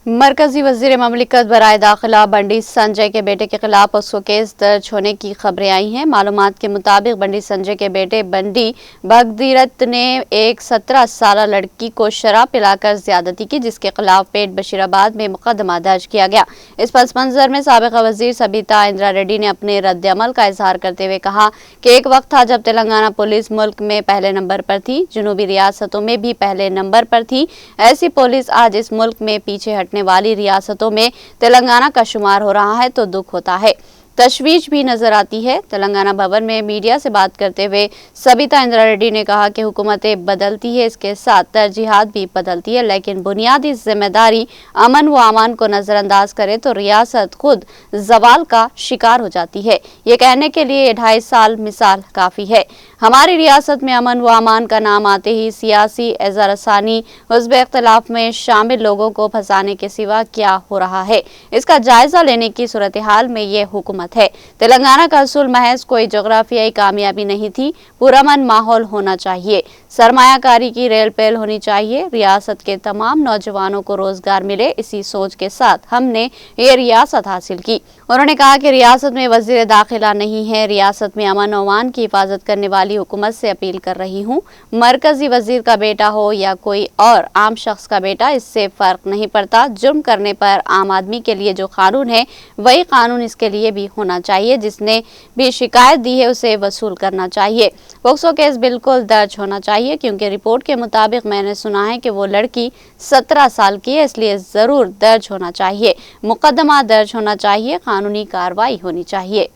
मरकजी वजीर ममलिकत बराए दाखिला बंडी संजय के बेटे के खिलाफ पोक्सो केस दर्ज होने की खबरें आई हैं। मालूमात के मुताबिक बंडी संजय के बेटे बंडी भगदीरत ने एक 17 साल लड़की को शराब पिलाकर ज्यादती की, जिसके खिलाफ पेट बशीराबाद में मुकदमा दर्ज किया गया। इस पस मंजर में साबिका वजीर सबीता इंदिरा रेड्डी ने अपने रद्द अमल का इजहार करते हुए कहा कि एक वक्त था जब तेलंगाना पुलिस मुल्क में पहले नंबर पर थी, जुनूबी रियासतों में भी पहले नंबर पर थी। ऐसी पुलिस आज इस मुल्क में पीछे हटने वाली रियासतों में तेलंगाना का शुमार हो रहा है तो दुख होता है, तशवीश भी नजर आती है। तेलंगाना भवन में मीडिया से बात करते हुए सबीता इंदिरा रेड्डी ने कहा कि हुकूमतें बदलती है, इसके साथ तरजीहात भी बदलती है, लेकिन बुनियादी जिम्मेदारी अमन व अमान को नजरअंदाज करे तो रियासत खुद जवाल का शिकार हो जाती है। ये कहने के लिए 2.5 साल मिसाल काफी है। हमारी रियासत में अमन व अमान का नाम आते ही सियासी एज़ारसानी हुज़्ब इख्तिलाफ में शामिल लोगों को फंसाने के सिवा क्या हो रहा है, इसका जायजा लेने की सूरत हाल में ये हुकूमत है। तेलंगाना का असूल महज कोई जोग्राफियाई कामयाबी नहीं थी, पुरअमन माहौल होना चाहिए, सरमायाकारी की रेल पेल होनी चाहिए, रियासत के तमाम नौजवानों को रोजगार मिले, इसी सोच के साथ हमने ये रियासत हासिल की। उन्होंने कहा कि रियासत में वजीर दाखिला नहीं है, रियासत में अमन अमान की हिफाजत करने वाली हुकूमत से अपील कर रही हूँ। मरकजी वजीर का बेटा हो या कोई और आम शख्स का बेटा, इससे फर्क नहीं पड़ता। जुर्म करने पर आम आदमी के लिए जो कानून है वही कानून इसके लिए भी होना चाहिए। जिसने भी शिकायत दी है उसे वसूल करना चाहिए। पोक्सो केस बिल्कुल दर्ज होना चाहिए, क्योंकि रिपोर्ट के मुताबिक मैंने सुना है कि वो लड़की 17 साल की है, इसलिए जरूर दर्ज होना चाहिए, मुकदमा दर्ज होना चाहिए, कानूनी कार्रवाई होनी चाहिए।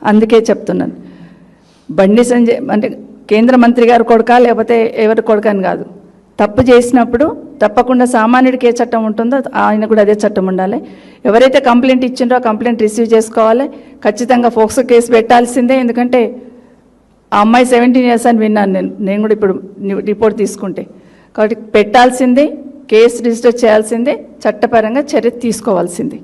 అందుకే చెప్తున్నాను, బండి సంజయ్ అంటే కేంద్ర మంత్రి గారు కొడుకా లేకపోతే ఎవరి కొడుకని కాదు, తప్పు చేసినప్పుడు తప్పకుండా సామాన్యుడికి ఏ చట్టం ఉంటుందో ఆయన కూడా అదే చట్టం ఉండాలి. ఎవరైతే కంప్లైంట్ ఇచ్చిండ్రో ఆ కంప్లైంట్ రిసీవ్ చేసుకోవాలి. ఖచ్చితంగా ఫోక్సో కేసు పెట్టాల్సిందే. ఎందుకంటే ఆ అమ్మాయి 17 years అని విన్నాను నేను కూడా ఇప్పుడు రిపోర్ట్ తీసుకుంటే. కాబట్టి పెట్టాల్సిందే, కేసు రిజిస్టర్ చేయాల్సిందే, చట్టపరంగా చర్య తీసుకోవాల్సిందే.